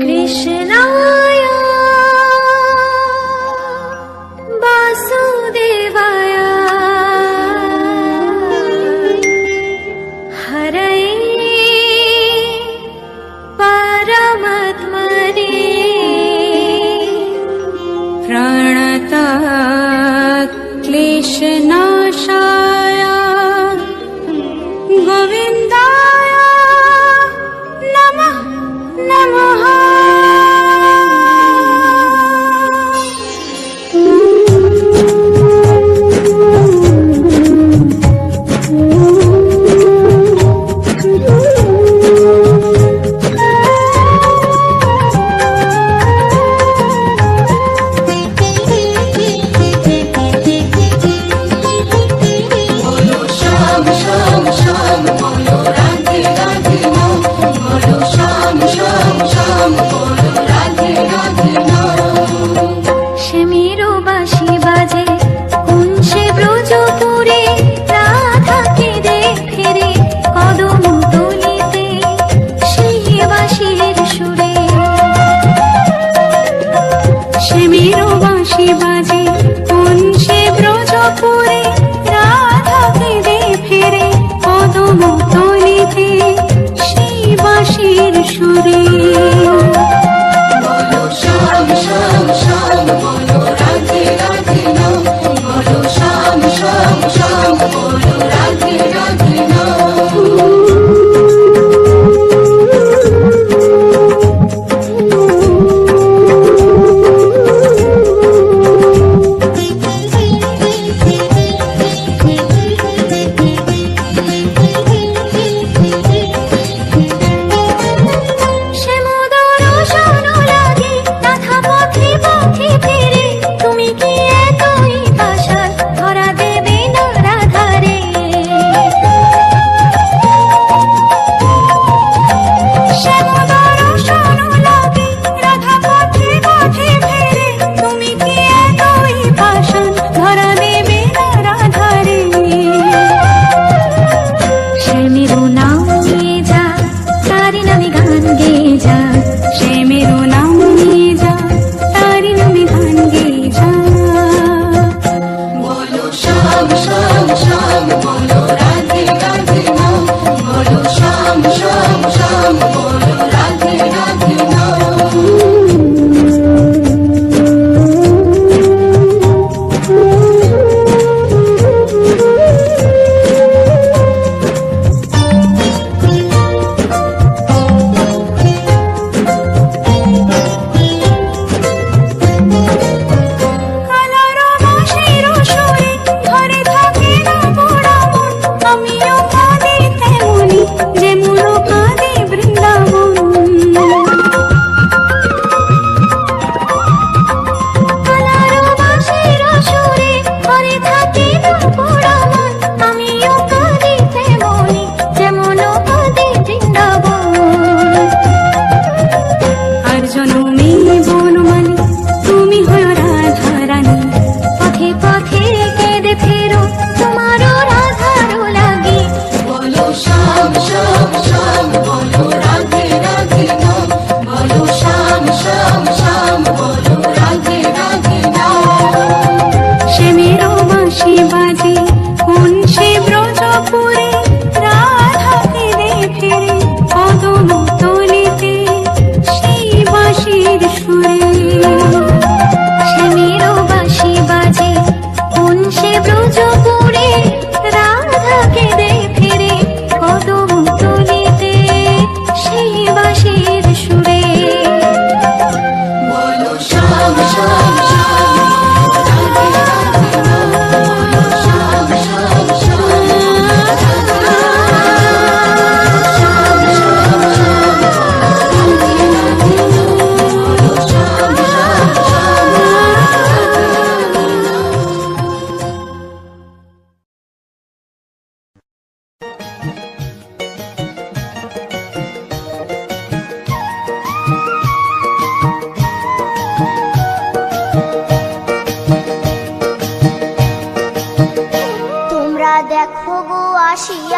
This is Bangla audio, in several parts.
कृष्णाय वासुदेवाय हरये परमात्मने प्रणतः क्लेशनाशाय गोविन्दाय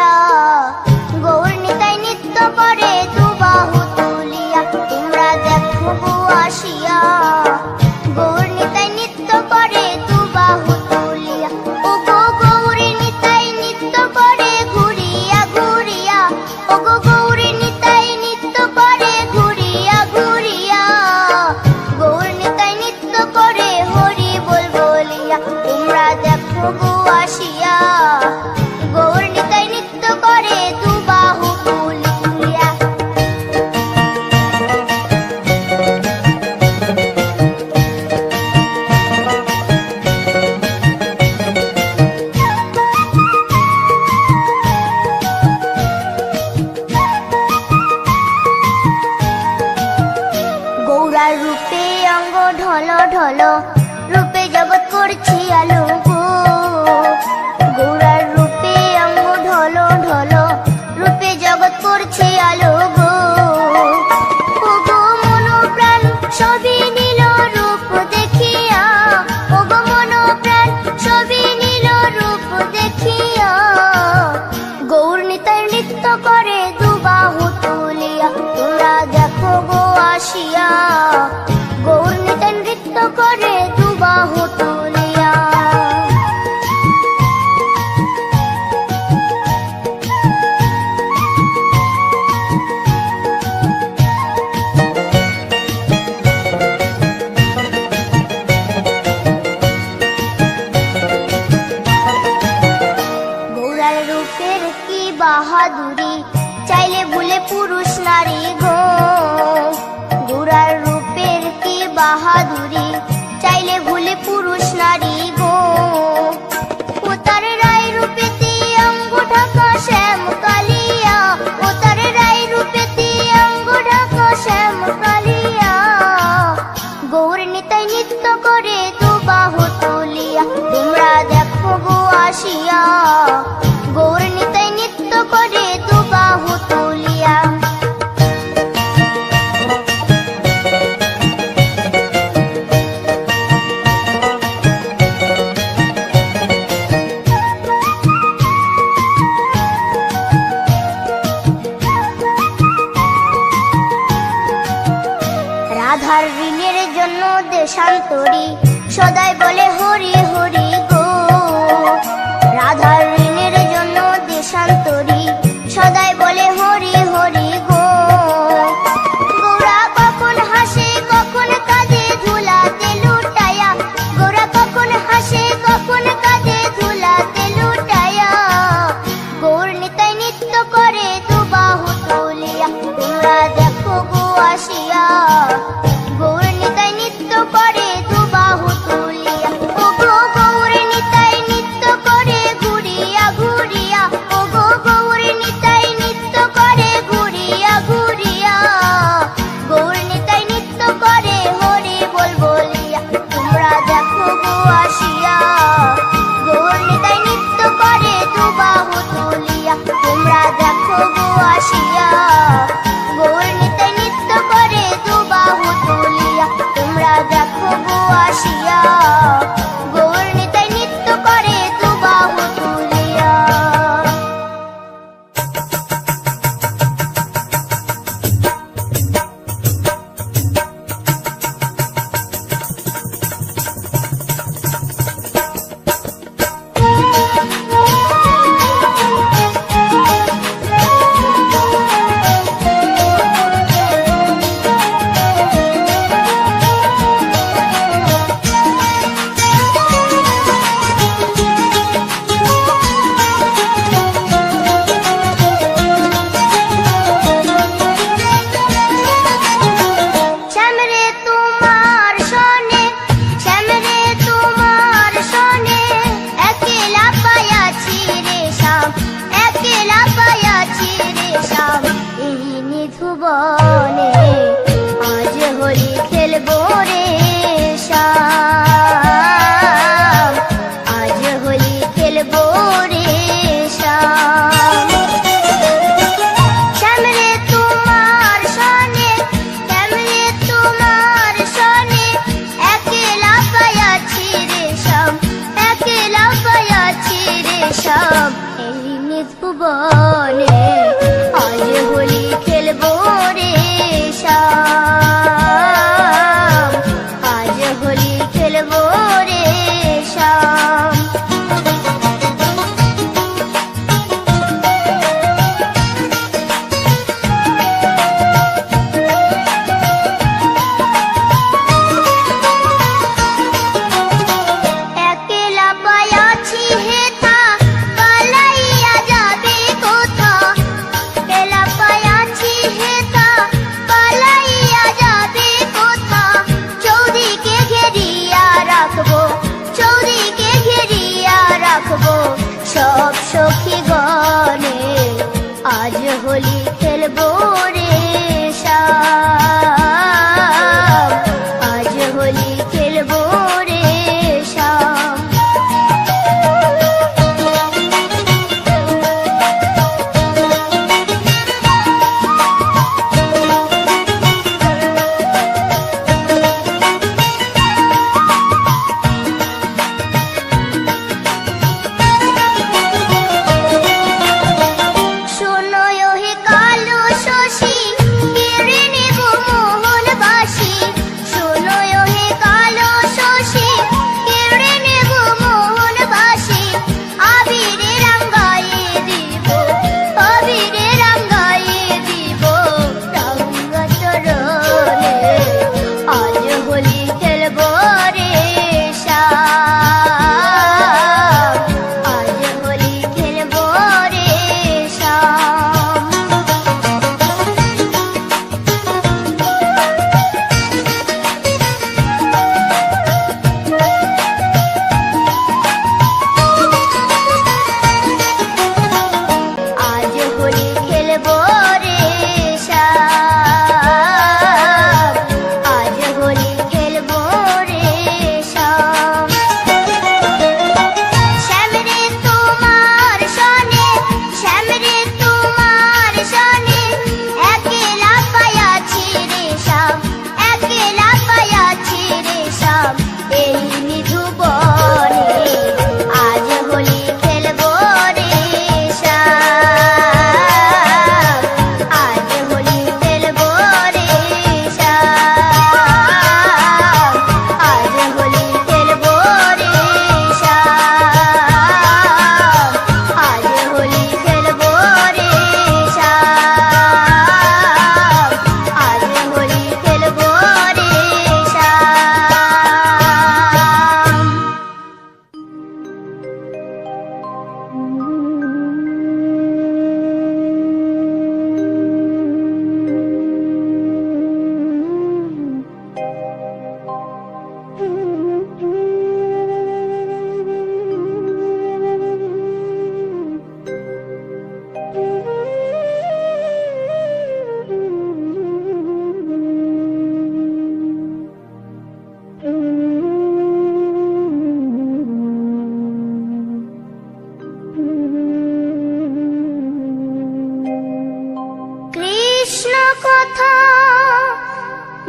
আসিয়া, গৌর নিতাই নৃত্য করে দুবাহু তুলিয়া। তোমরা দেখো গো আসিয়া, গৌর নিতাই নৃত্য করে দুবাহু তুলিয়া। ও গো গৌর নিতাই নৃত্য করে ঘুরিয়া ঘুরিয়া, ও গো গৌর নিতাই নৃত্য করে ঘুরিয়া ঘুরিয়া, গৌর নিতাই নৃত্য করে হরি বল বলিয়া। তোমরা দেখো গো আসিয়া, গৌর নিতাই নৃত্য করে দুবাহু তুলিয়া। গৌরার রূপে অঙ্গ ঢল ঢল, রূপে জগৎ করছি আলো গো। গৌরার রূপে অঙ্গ ঢল ঢল, রূপে জগৎ করছি আলো গো। ও গো মন প্রাণ সবই নীল রূপ দেখিয়া, ও গো মন প্রাণ সবই নীল রূপ দেখিয়া, গৌর নিতাই নৃত্য করে দুবাহু তুলিয়া। তোমরা দেখো গো আসিয়া, গৌর নিতাই নৃত্য করে দুবাহু তুলিয়া। গৌরার রূপের কি বাহাদুরি, চাইলে ভুলে পুরুষ নারী গো। গৌরার রূপের কি বাহাদুরি, চাইলে ভুলে পুরুষ নারী গো। ও তার রায় রূপেতে অঙ্গ ঢাকা শ্যাম কালিয়া, ও তার রায় রূপেতে অঙ্গ ঢাকা শ্যাম কালিয়া, গৌর নিতাই নৃত্য করে দুবাহু তুলিয়া। তোমরা দেখো গো আসিয়া, গৌর নিতাই নৃত্য করে দুবাহু তুলিয়া। রাধার ঋণের জন্য দেশান্তরী, সদাই বলে হরি হরি গো। রাধার ঋণের জন্য দেশান্তরী, সদাই বলে হরি হরি গো। গৌরা কখন হাসে কখন কাঁদে ধুলাতে লুটায়া, গৌরা কখন হাসে কখন কাঁদে ধুলাতে লুটায়া, গৌর নিতাই নৃত্য করে দুবাহু তুলিয়া। তোমরা দেখো গো আসিয়া, গৌর নিতাই নৃত্য করে দুবাহু তুলিয়া। ও গো গৌর নিতাই নৃত্য করে ঘুরিয়া ঘুরিয়া, ও গো গৌর নিতাই নৃত্য করে ঘুরিয়া ঘুরিয়া, গৌর নিতাই নৃত্য করে হরি বল বলিয়া। তোমরা দেখো গো আসিয়া, গৌর নিতাই নৃত্য করে দুবাহু তুলিয়া। তোমরা দেখো গো আসিয়া, গৌর নিতাই নৃত্য করে দুবাহু তুলিয়া। তোমরা দেখো গো আসিয়া, গৌর নিতাই নৃত্য করে দুবাহু তুলিয়া। শ্যামরে তোমার সনে, শ্যামরে তোমার সনে, একেলা পায়াছি রে শ্যাম, একেলা পায়াছি রে শ্যাম। এই নিধুবনে আজ হোলি খেলবো রে শ্যাম, আজ হোলি খেলবো রে শ্যাম। শ্যামরে তোমার সনে, শ্যামরে তোমার সনে, একেলা পায়াছি রে শ্যাম, একেলা পায়াছি রে শ্যাম। এই নিধুবনে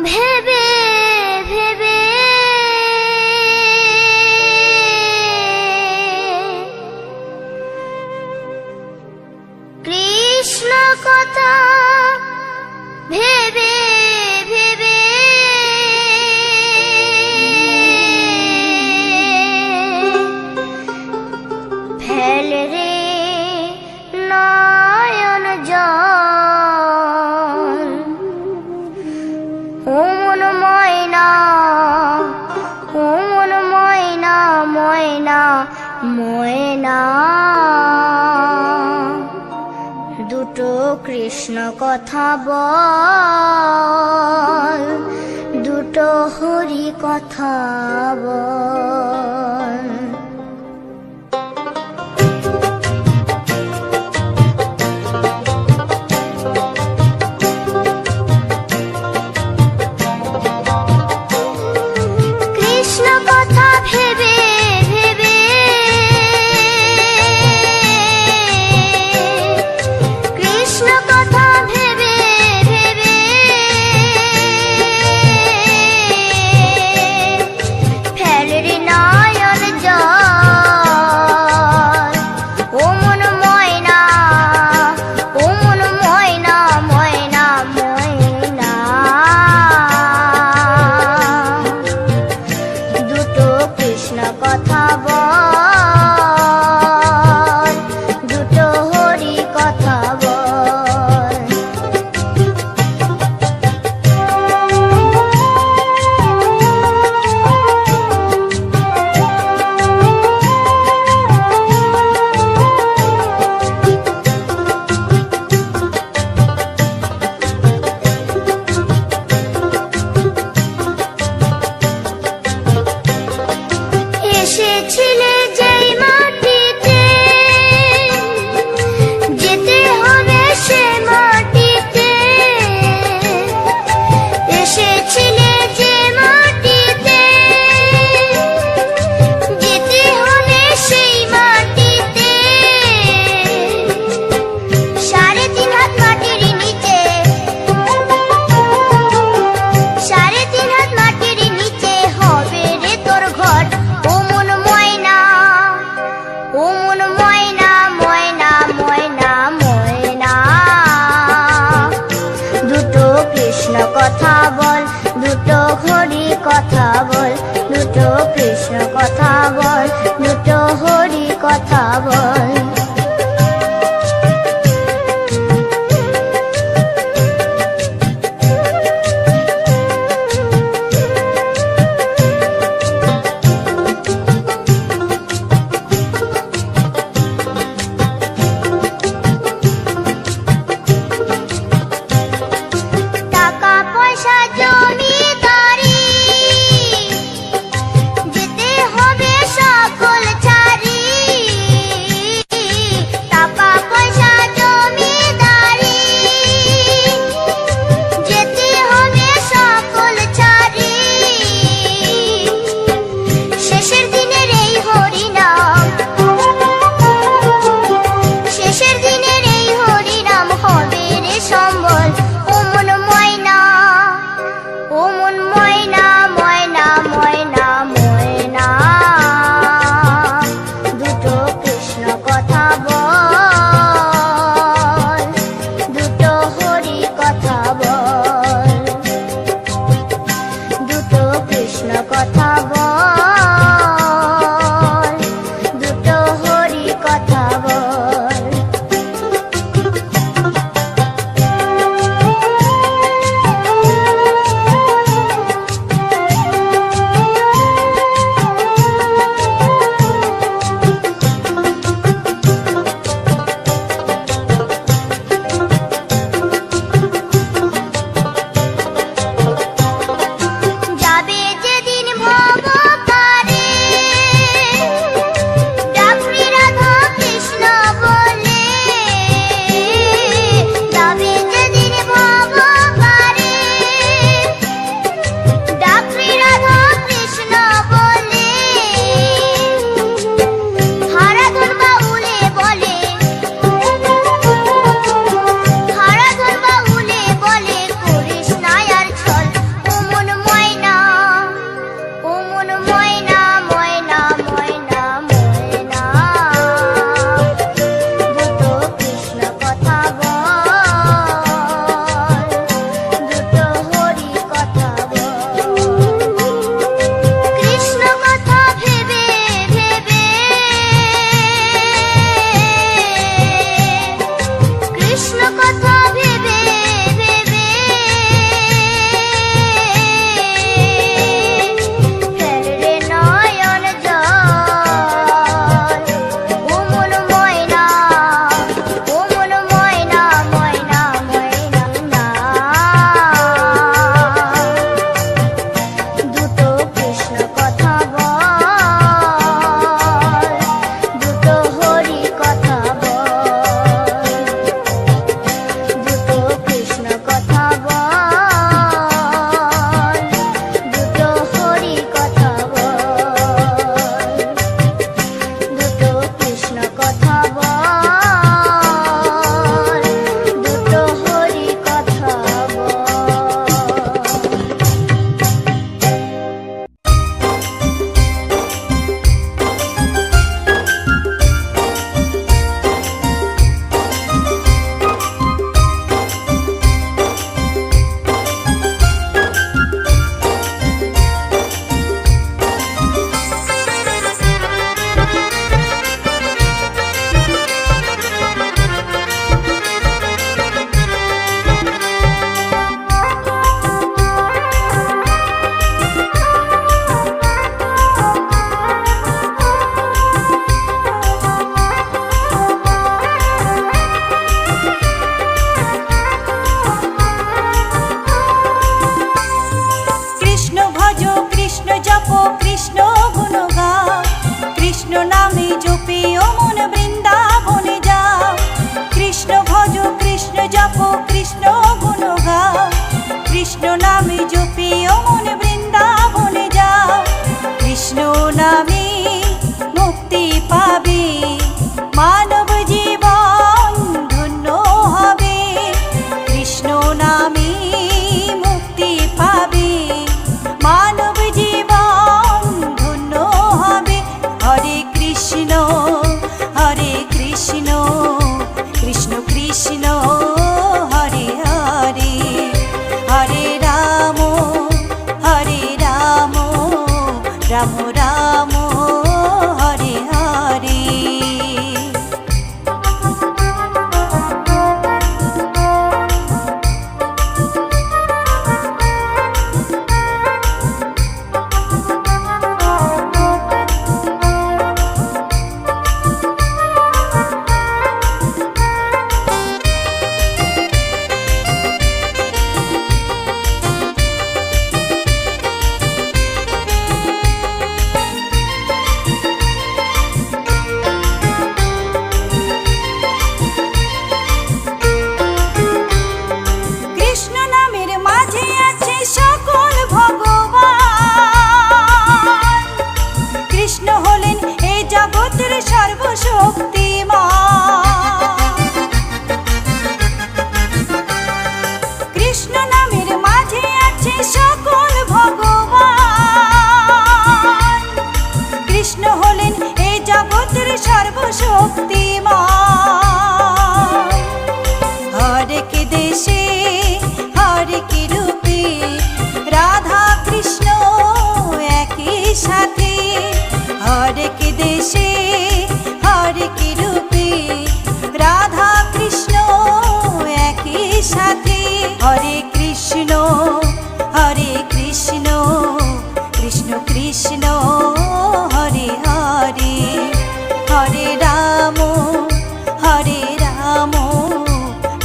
ভেবে ভেবে কৃষ্ণ কথা ভেবে ভেবে ফেল রে নয়ন জল ও মন ময়না ময়না ময়না দুটো কৃষ্ণ কথা বল দুটো হরি কথা বল কৃষ্ণ কথা ভেবে ভেবে কৃষ্ণ কথা ভেবে ভেবে ফেল রে নয়ন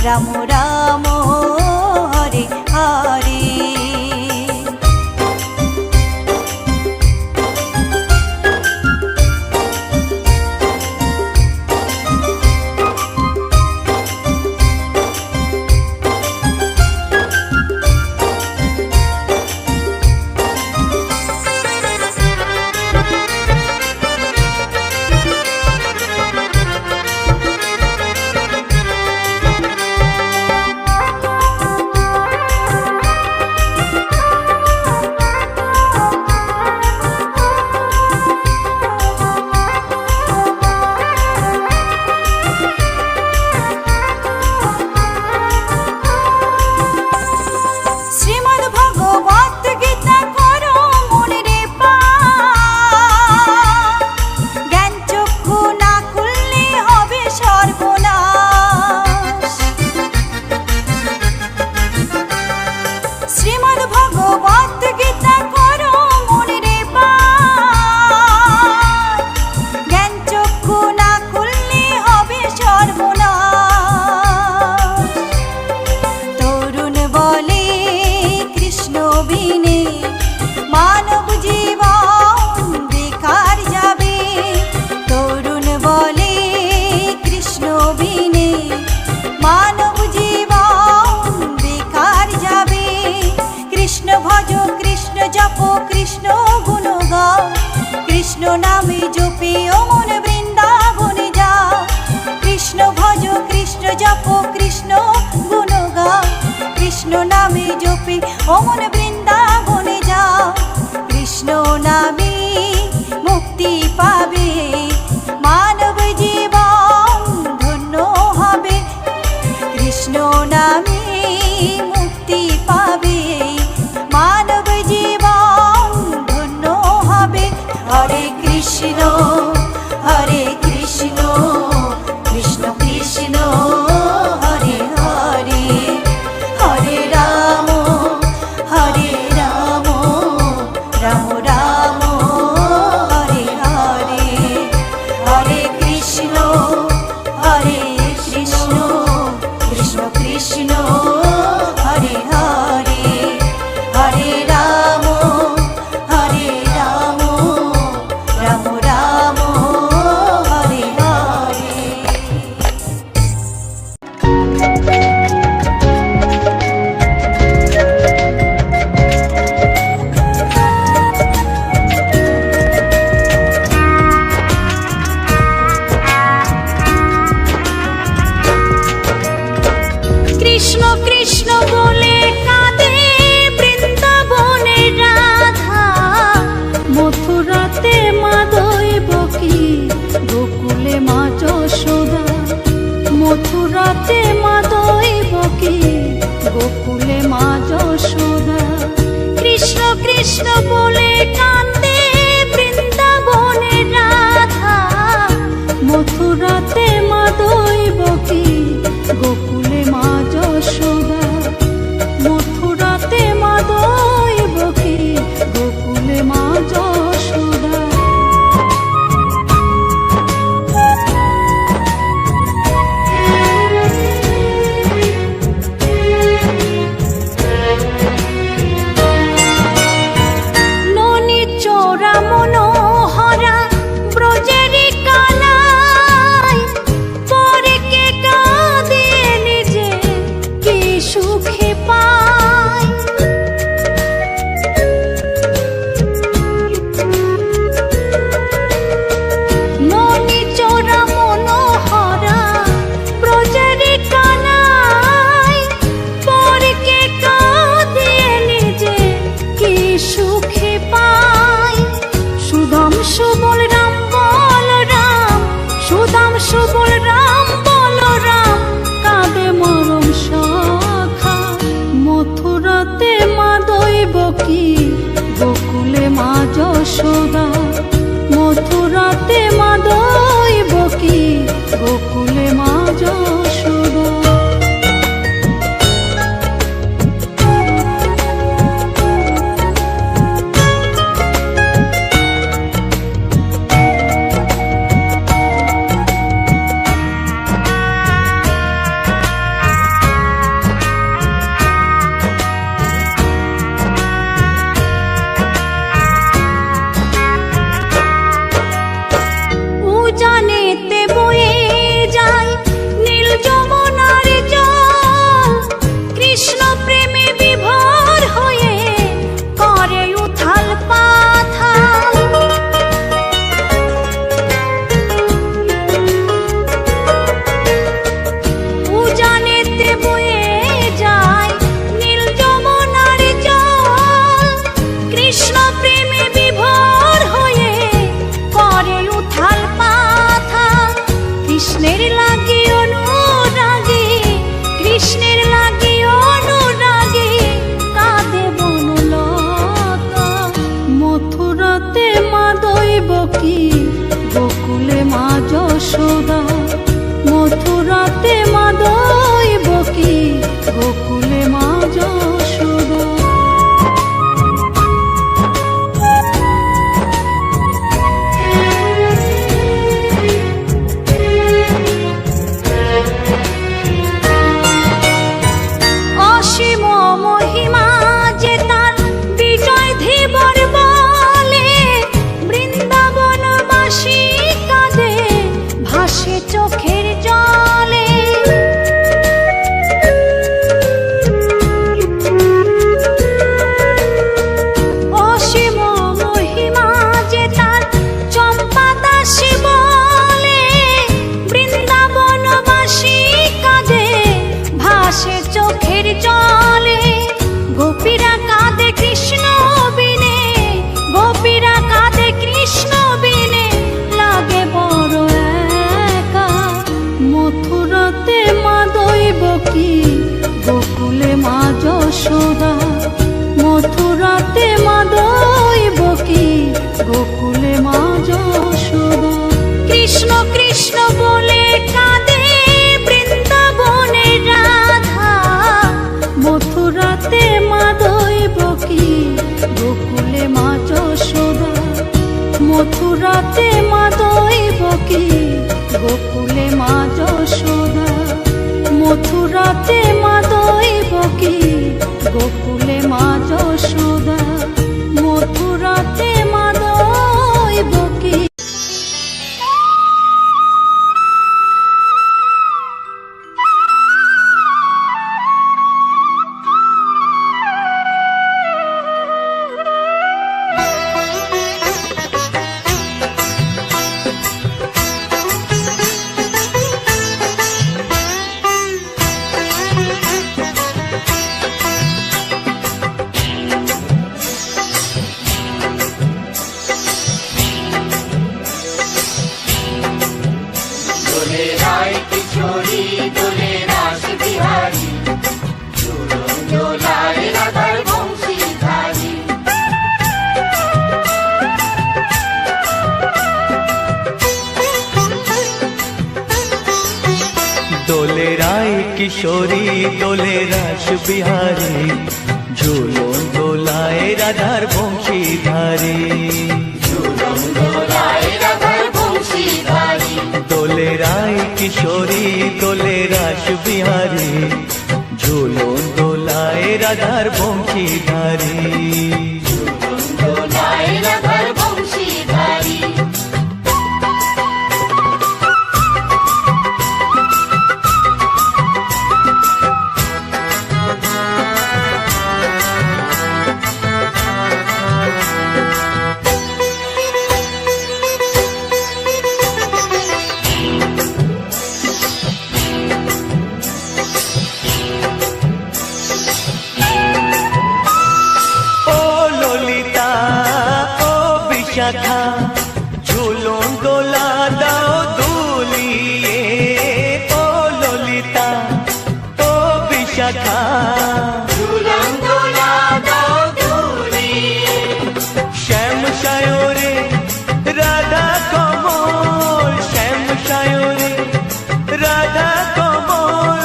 রাম রাম হরে হরে। কৃষ্ণ গুণ গাও, কৃষ্ণ নামে জপে ও মন বৃন্দাবনে যাও। কৃষ্ণ ভজ কৃষ্ণ জপ কৃষ্ণ গুণ গাও, কৃষ্ণ নামে জপে ও মন বৃন্দাবনে যাও। কৃষ্ণ নামে মুক্তি পাবে, মানব জীবন ধন্য হবে। কৃষ্ণ নামে মুক্তি পাবে, মানব জীবন ধন্য হবে। হরে কৃষ্ণ হরে কৃষ্ণ কৃষ্ণ কৃষ্ণ হরে হরে, হরে রাম রাম রাম হরে হরে। হরে কৃষ্ণ কৃষ্ণ কৃষ্ণ হরে হরে, হরে রাম রাম রাম হরে হরে। কৃষ্ণ কৃষ্ণ বলে কাঁদে বৃন্দাবনে রাধা, মথুরাতে মা দৈবকী, গোকুলে মা যশোদা। মথুরাতে মা দৈবকী, গোকুলে মা যশোদা। কৃষ্ণ কৃষ্ণ বলে কাঁদে বৃন্দাবনে রাধা, মথুরাতে মা দৈবকী, গোকুলে মা যশোদা। মথুরাতে মা দৈবকী, গোকুলে মা যশোদা। ননী চোরা মনোহরা ভাসে চোখের জলে, গোপীরা কাঁদে কৃষ্ণ বিনে, গোপীরা কাঁদে কৃষ্ণ বিনে, লাগে বড় একা। মথুরাতে মা দৈবকী, গোকুলে মা যশোদা, মথুরাতে মা দৈবকী, গোকুলে মা যশোদা। কৃষ্ণ কৃষ্ণ বলে কাঁদে বৃন্দাবনের রাধা, মথুরাতে মা দৈবকী, গোকুলে মা যশোদা, মথুরাতে মা দৈবকী, গোকুলে মা যশোদা, মথুরাতে মা দৈবকী, গোকুলে মা যশোদা, মথুরাতে মা দৈবকী। দোলে রায় কিশোরী দোলে রাস বিহারী, ঝুলন দোলায় রাধার বংশীধারী। দোলে রায় কিশোরী দোলে রাস বিহারী, ঝুলন দোলায় রাধার বংশীধারী। শাখা ঝুলন দোলা দাও দুলিয়ে, ও ললিতা ও বিশাখা, ঝুলন দোলা দাও দুলিয়ে। শ্যাম সায়রে রাধা কমল, শ্যাম সায়রে রাধা কমল,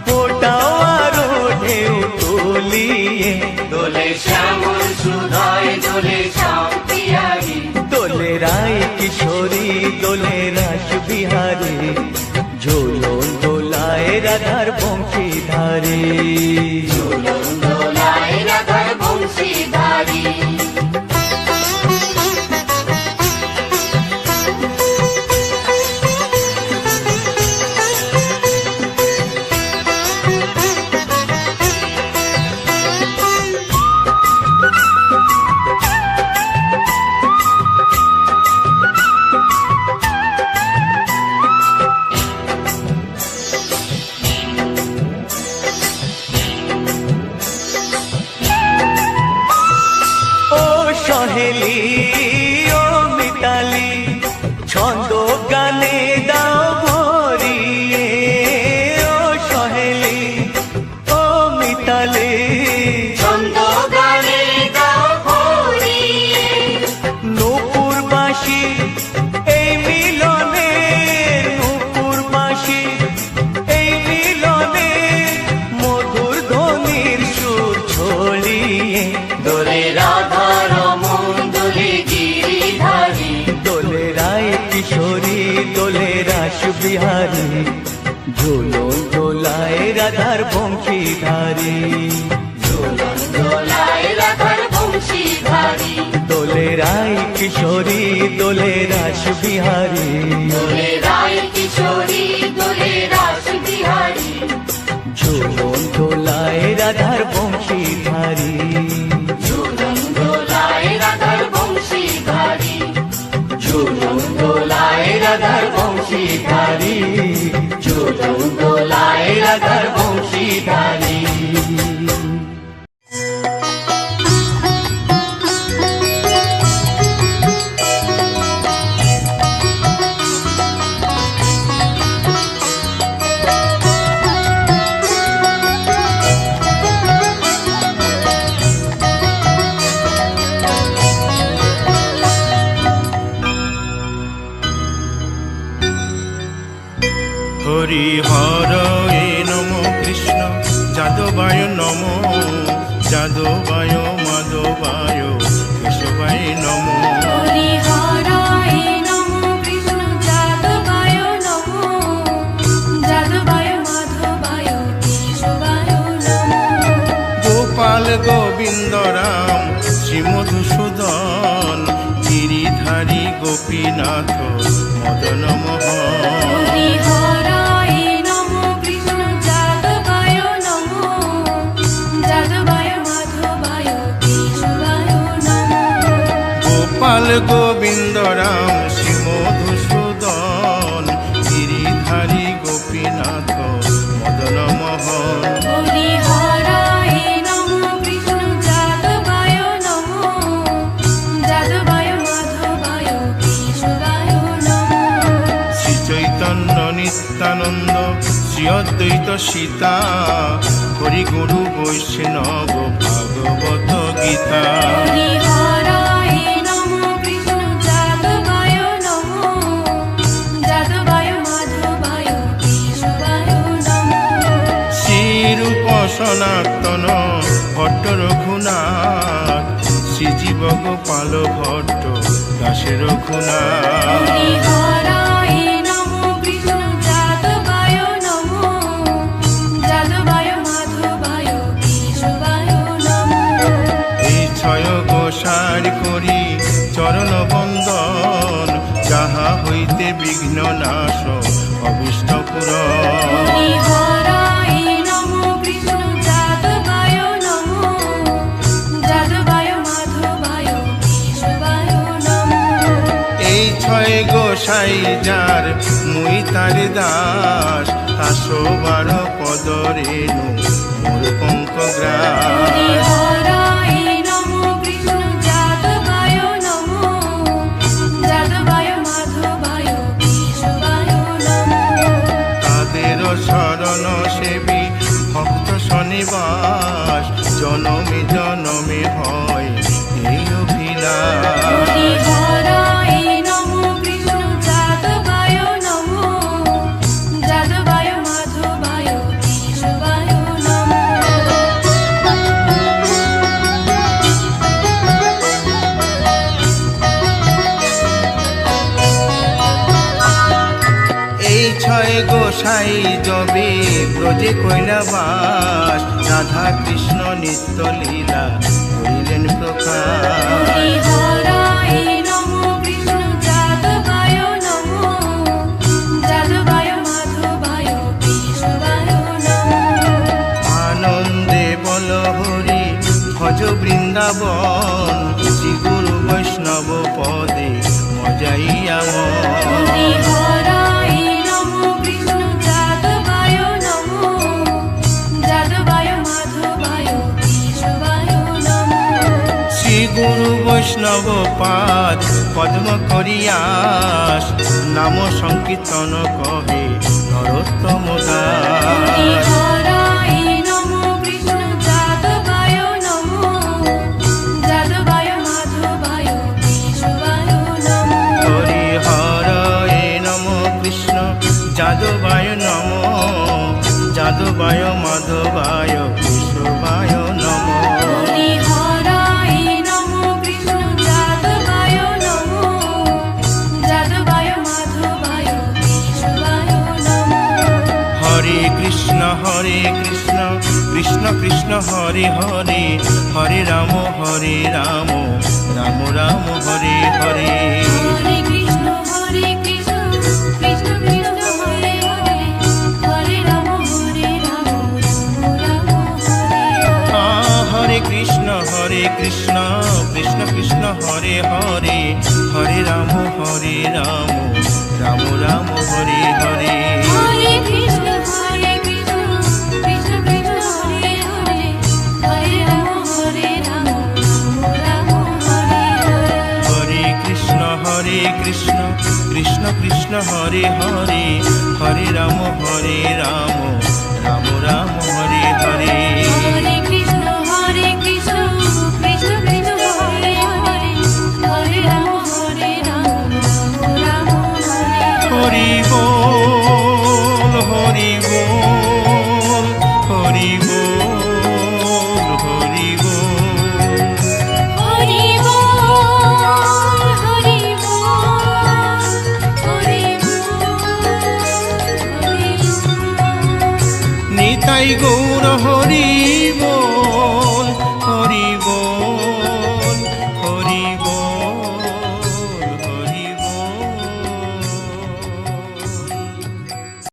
ফোটাও আরো ঢেউ তুলিয়ে। দোলে শ্যামল সুধায় দোলে শ্যাম পিয়ারি, দোলে রায় কিশোরী দোলে রাস বিহারী, ঝুলন দোলায় রাধার বংশীধারী। ঝুলন দোলায় রাধার বংশীধারী। সহেলি ও মিতালি ছন্দ গানে দাও ভরিয়ে, ও সহেলি ও মিতালি ছন্দ গানে দাও ভরিয়ে। নূপুর বাঁশি এই মিলনে, নূপুর বাঁশি এই মিলনে, মধুর ধ্বনির সুর ছড়িয়ে। দোলে রাধা কিশোরী দোলে রাস বিহারী, ঝুলন দোলায় রাধার বংশীধারী। ঝুলন দোলায় রাধার বংশীধারী। দোলে রায় কিশোরী দোলে রাস বিহারী, দোলে রায় কিশোরী দোলে রাস বিহারী, ঝুলন দোলায় রাধার বংশীধারী। ঝুলন দোলায় রাধার বংশীধারী, ঝুলন দোলায় রাধার বংশীধারী, ঝুলন দোলায় রাধার বংশীধারী। বংশীধারী। হরিহর এ নম কৃষ্ণ যাদবায় নম যাদবায় মাধবায় কেশবায় নম। হরিহরায় নমঃ কৃষ্ণ যাদবায় নমঃ যাদবায় মাধবায় কেশবায় নমঃ। গোপাল গোবিন্দ রাম শ্রী মধুসূদন গিরিধারী গোপীনাথ মদন মোহন। হরিহরায় নমঃ কৃষ্ণ যাদবায় নমঃ যাদবায় মাধবায় কেশবায় নমঃ। গোপাল গোবিন্দ রাম শ্রী মধুসূদন গিরিধারী গোপীনাথ মদন মোহন। হরিহরায় নমঃ কৃষ্ণ যাদবায় নমঃ যাদবায় মাধবায় কেশবায় নমঃ। শ্রী চৈতন্য নিত্যানন্দ শ্রী অদ্বৈত সীতা হরি গুরু বৈষ্ণব ভাগবত গীতা। হরিহরায় নমঃ কৃষ্ণ যাদবায় নমঃ যাদবায় মাধবায় কেশবায় নমঃ। শ্রীরূপ সনাতন ভট্ট রঘুনাথ শ্রীজীব গোপাল ভট্ট দাসে রঘুনাথ। হরিহরায় নমঃ কৃষ্ণ যাদবায় নমঃ যাদবায় মাধবায় কেশবায় নমঃ। এই ছয় গোসার করি চরণ বন্দন যাহা হইতে বিঘ্ন নাশ অভিষ্ট পুরন। হরিহরায় নমঃ কৃষ্ণ যাদবায় নমঃ যাদবায় মাধবায় কেশবায় নমঃ। এই ছয় গোসাই যার মুই তার দাস 112 পদ রেণু মোর পঙ্কগ্রাস। হরিহরায় নমঃ কৃষ্ণ যাদবায় নমঃ যাদবায় মাধবায় কেশবায় নমঃ। তাদের শরণ সেবী ভক্ত শনিবাস জনমে জনমে হয় এই অভিলাষ। হরিহরায় নমঃ কৃষ্ণ যাদবায় নমঃ যাদবায় মাধবায় কেশবায় নমঃ। এই ছয় গোসাই যবে ব্রজে কৈলাবাস রাধা কৃষ্ণ নিত্য লীলা করিলেন প্রকাশ। হরিহরায় নমঃ কৃষ্ণ যাদবায় নমঃ যাদবায় মাধবায় কেশবায় নমঃ। আনন্দে বল হরি ভজ বৃন্দাবন শ্রী গুরু বৈষ্ণব পদে মজাইয়া মন। হরিহরায় নমঃ কৃষ্ণ যাদবায় নমঃ যাদবায় মাধবায় কেশবায় নমঃ। শ্রী গুরু বৈষ্ণব পাদ পদ্ম করিয়াস নাম সংকীর্তন কহে নরোত্তম দাস। হরিহরায় নমঃ কৃষ্ণ যাদবায় নমঃ যাদবায় মাধবায় কেশবায় নমঃ। হরিহর এ নম কৃষ্ণ যাদবায় নম যাদবায় মাধবায় কেশবায় নম। হরিহরায় নমঃ কৃষ্ণ যাদবায় নমঃ যাদবায় মাধবায় কেশবায় নমঃ। হরে কৃষ্ণ কৃষ্ণ কৃষ্ণ হরে হরে হরে রাম রাম রাম হরে হরে। হরে কৃষ্ণ কৃষ্ণ কৃষ্ণ হরে হরে হরে রাম রাম হরে হরে। হরে কৃষ্ণ কৃষ্ণ কৃষ্ণ হরে হরে হরে রাম রাম রাম হরে হরে। হরে কৃষ্ণ কৃষ্ণ কৃষ্ণ কৃষ্ণ হরে হরে হরে রাম রাম রাম হরে হরে হরে কৃষ্ণ কৃষ্ণ কৃষ্ণ হরে হরে হরে রাম রাম রাম হরে হরি বল হরি